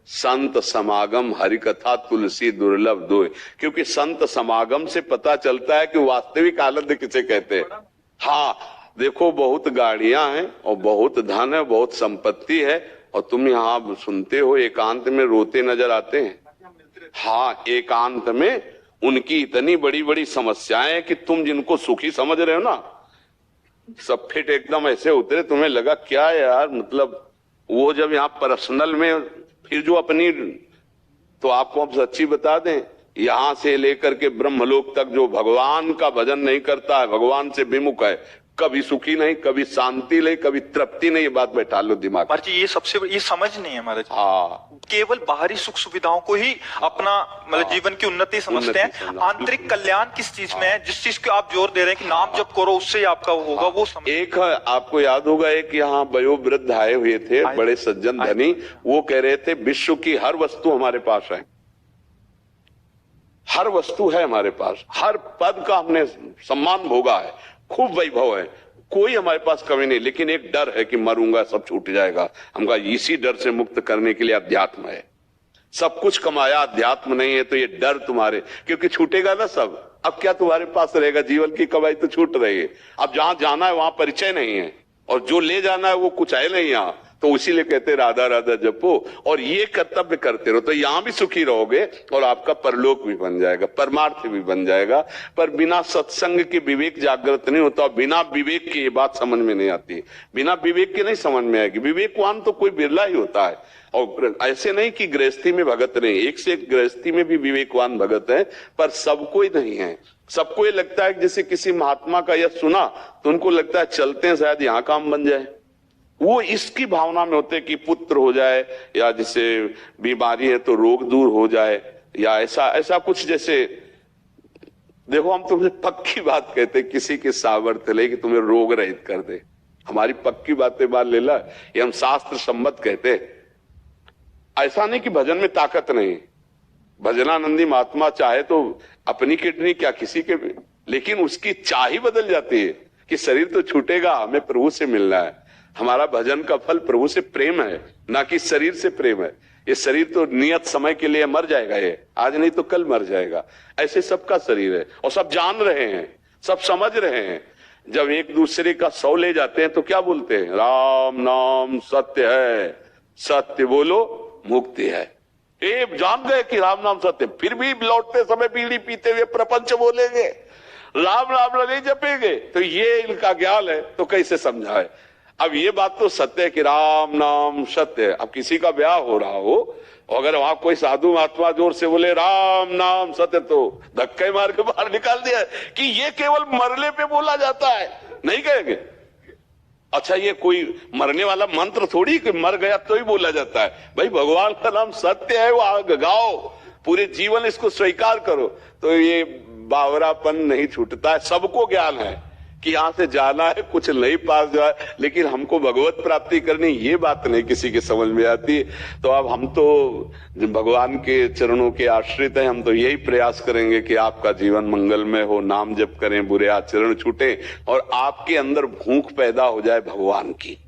संत समागम हरि कथा तुलसी दुर्लभ दोय। क्योंकि संत समागम से पता चलता है कि वास्तविक आनंद किसे कहते हैं। हाँ, देखो बहुत गाड़ियां हैं और बहुत धन है, बहुत संपत्ति है, और तुम यहाँ सुनते हो एकांत में रोते नजर आते हैं। हाँ, एकांत में उनकी इतनी बड़ी बड़ी समस्याएं हैं कि तुम जिनको सुखी समझ रहे हो ना, सब फिट एकदम ऐसे उतरे, तुम्हें लगा क्या यार, मतलब वो जब यहाँ पर्सनल में फिर जो अपनी, तो आपको हम सच्ची बता दें, यहां से लेकर के ब्रह्मलोक तक जो भगवान का भजन नहीं करता है, भगवान से विमुख है, कभी सुखी नहीं, कभी शांति नहीं, कभी तृप्ति नहीं। ये बात बैठा लो दिमाग। महाराज जी ये सबसे ये समझ नहीं है महाराज। हाँ, केवल बाहरी सुख सुविधाओं को ही अपना मतलब जीवन की उन्नति समझते हैं। आंतरिक कल्याण किस चीज में है, जिस चीज को आप जोर दे रहे हैं कि नाम जप करो उससे ही आपका होगा, वो समझ। एक आपको याद होगा, एक यहाँ वयोवृद्ध आए हुए थे, बड़े सज्जन धनी, वो कह रहे थे विश्व की हर वस्तु हमारे पास है, हर वस्तु है हमारे पास, हर पद का हमने सम्मान भोगा है, खूब वैभव है, कोई हमारे पास कमी नहीं, लेकिन एक डर है कि मरूंगा सब छूट जाएगा। हम कहा इसी डर से मुक्त करने के लिए अध्यात्म है। सब कुछ कमाया, अध्यात्म नहीं है, तो ये डर तुम्हारे, क्योंकि छूटेगा ना सब, अब क्या तुम्हारे पास रहेगा, जीवन की कमाई तो छूट रही है। अब जहां जाना है वहां परिचय नहीं है, और जो ले जाना है वो कुछ है नहीं यहाँ, तो इसीलिए कहते राधा राधा जपो, और ये कर्तव्य करते रहो, तो यहां भी सुखी रहोगे और आपका परलोक भी बन जाएगा, परमार्थ भी बन जाएगा। पर बिना सत्संग के विवेक जागृत नहीं होता, बिना विवेक की ये बात समझ में नहीं आती, बिना विवेक के नहीं समझ में आएगी। विवेकवान तो कोई बिरला ही होता है, और ऐसे नहीं कि गृहस्थी में भगत नहीं, एक से एक गृहस्थी में भी विवेकवान भगत है, पर सबको ही नहीं है। सबको ये लगता है कि जैसे किसी महात्मा का यह सुना तो उनको लगता है चलते हैं शायद यहाँ काम बन जाए, वो इसकी भावना में होते कि पुत्र हो जाए, या जैसे बीमारी है तो रोग दूर हो जाए, या ऐसा ऐसा कुछ। जैसे देखो, हम तुमसे पक्की बात कहते, किसी के सामर्थ्य ले कि तुम्हें रोग रहित कर दे, हमारी पक्की बातें मान लेला, ये हम शास्त्र सम्मत कहते। ऐसा नहीं कि भजन में ताकत नहीं, भजनानंदी महात्मा चाहे तो अपनी किडनी क्या किसी के भी, लेकिन उसकी चाह ही बदल जाती है कि शरीर तो छूटेगा, हमें प्रभु से मिलना है। हमारा भजन का फल प्रभु से प्रेम है, ना कि शरीर से प्रेम है। ये शरीर तो नियत समय के लिए मर जाएगा, ये आज नहीं तो कल मर जाएगा, ऐसे सबका शरीर है, और सब जान रहे हैं, सब समझ रहे हैं। जब एक दूसरे का सौ ले जाते हैं तो क्या बोलते हैं, राम नाम सत्य है, सत्य बोलो मुक्ति है। ये जान गए कि राम नाम सत्य, फिर भी लौटते समय बीड़ी पीते हुए प्रपंच बोलेंगे, राम राम नहीं जपेंगे, तो ये इनका ज्ञान है, तो कैसे समझाए। अब ये बात तो सत्य है कि राम नाम सत्य है। अब किसी का ब्याह हो रहा हो, अगर वहां कोई साधु महात्मा जोर से बोले राम नाम सत्य, तो धक्के मार के बाहर निकाल दिया कि ये केवल मरने पे बोला जाता है, नहीं कहेंगे। अच्छा, ये कोई मरने वाला मंत्र थोड़ी कि मर गया तो ही बोला जाता है। भाई भगवान का नाम सत्य है, वो आग गाओ, पूरे जीवन इसको स्वीकार करो, तो ये बावरापन नहीं छूटता है। सबको ज्ञान है कि यहां से जाना है, कुछ नहीं पास जाए, लेकिन हमको भगवत प्राप्ति करनी, ये बात नहीं किसी के समझ में आती। तो अब हम तो भगवान के चरणों के आश्रित हैं, हम तो यही प्रयास करेंगे कि आपका जीवन मंगलमय हो, नाम जप करें, बुरे आचरण छूटे, और आपके अंदर भूख पैदा हो जाए भगवान की।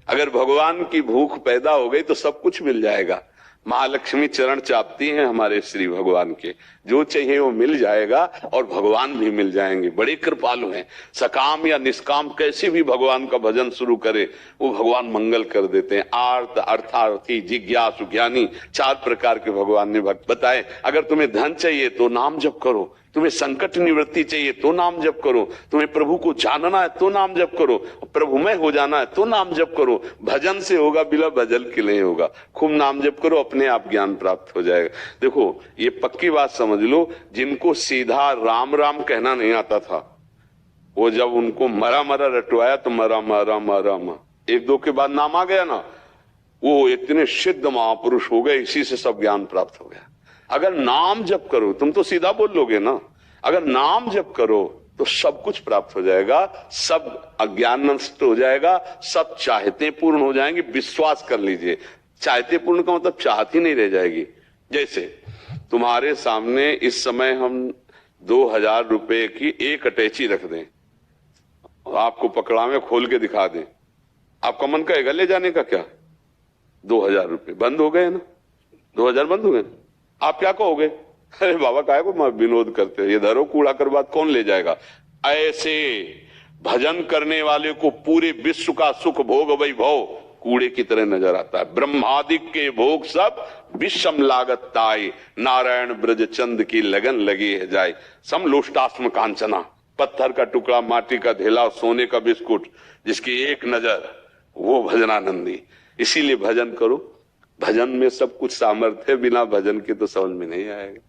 अगर भगवान की भूख पैदा हो गई तो सब कुछ मिल जाएगा। महालक्ष्मी चरण चापती हैं हमारे श्री भगवान के, जो चाहिए वो मिल जाएगा, और भगवान भी मिल जाएंगे। बड़े कृपालु हैं, सकाम या निष्काम कैसे भी भगवान का भजन शुरू करे वो भगवान मंगल कर देते हैं। आर्त, अर्थार्थी, जिज्ञासु, ज्ञानी, 4 प्रकार के भगवान ने भक्त बताए। अगर तुम्हें धन चाहिए तो नाम जप करो, तुम्हें संकट निवृत्ति चाहिए तो नाम जप करो, तुम्हें प्रभु को जानना है तो नाम जप करो, प्रभुमय हो जाना है तो नाम जप करो। भजन से होगा, बिना भजन के नहीं होगा। खूब नाम जप करो, अपने आप ज्ञान प्राप्त हो जाएगा। देखो, ये पक्की बात समझ लो, जिनको सीधा राम राम कहना नहीं आता था, वो जब उनको मरा मरा रटवाया तो मरा मरा मरा मरा, 1-2 के बाद नाम आ गया ना, वो इतने सिद्ध महापुरुष हो गए, इसी से सब ज्ञान प्राप्त हो गया। अगर नाम जप करो, तुम तो सीधा बोल लोगे ना, अगर नाम जप करो तो सब कुछ प्राप्त हो जाएगा, सब अज्ञान नष्ट हो जाएगा, सब चाहते पूर्ण हो जाएंगे। विश्वास कर लीजिए, चाहते पूर्ण का मतलब चाहती नहीं रह जाएगी। जैसे तुम्हारे सामने इस समय हम 2000 रुपए की एक अटैची रख दें, आपको पकड़ावे खोल के दिखा दें, आपका मन कहेगा ले जाने का क्या? 2000 रुपए बंद हो गए ना, 2000 बंद हुए। आप क्या कहोगे? अरे बाबा काहे को विनोद करते हो, ये धरो कूड़ा कर बात कौन ले जाएगा। ऐसे भजन करने वाले को पूरे विश्व का सुख भोग वैभव कूड़े की तरह नजर आता है। ब्रह्मादिक के भोग सब विषम लागत ताई, नारायण ब्रज चंद की लगन लगी है जाए। समलोष्टास्म कांचना, पत्थर का टुकड़ा, माटी का ढेला, सोने का बिस्कुट, जिसकी एक नजर वो भजनानंदी। इसीलिए भजन करो। भजन में सब कुछ सामर्थ्य, बिना भजन के तो समझ में नहीं आएगा।